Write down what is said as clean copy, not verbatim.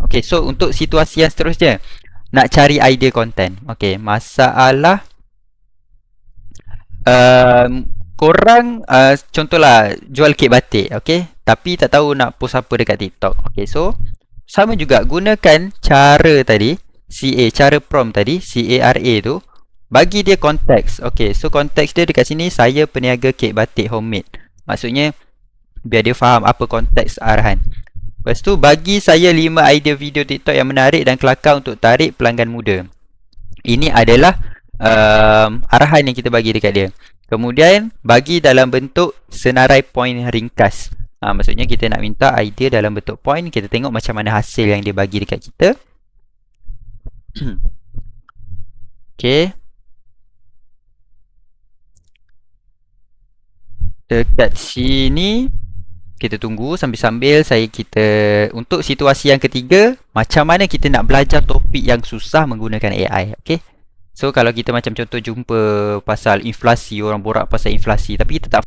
Okay, so untuk situasi yang seterusnya, nak cari idea content. Okay, masalah korang contohlah jual kek batik, okay, tapi tak tahu nak post apa dekat TikTok. Okay, so sama juga, gunakan cara tadi, cara prompt tadi, CARA tu, bagi dia konteks. Okay, so konteks dia dekat sini, saya peniaga kek batik homemade. Maksudnya biar dia faham apa konteks arahan. Lepas tu bagi saya 5 idea video TikTok yang menarik dan kelakar untuk tarik pelanggan muda. Ini adalah arahan yang kita bagi dekat dia. Kemudian bagi dalam bentuk senarai point ringkas. Maksudnya kita nak minta idea dalam bentuk point. Kita tengok macam mana hasil yang dia bagi dekat kita. Okay. Dekat sini kita tunggu sambil-sambil kita untuk situasi yang ketiga, macam mana kita nak belajar topik yang susah menggunakan AI. Okay. So kalau kita macam contoh jumpa pasal inflasi, orang borak pasal inflasi, tapi kita tak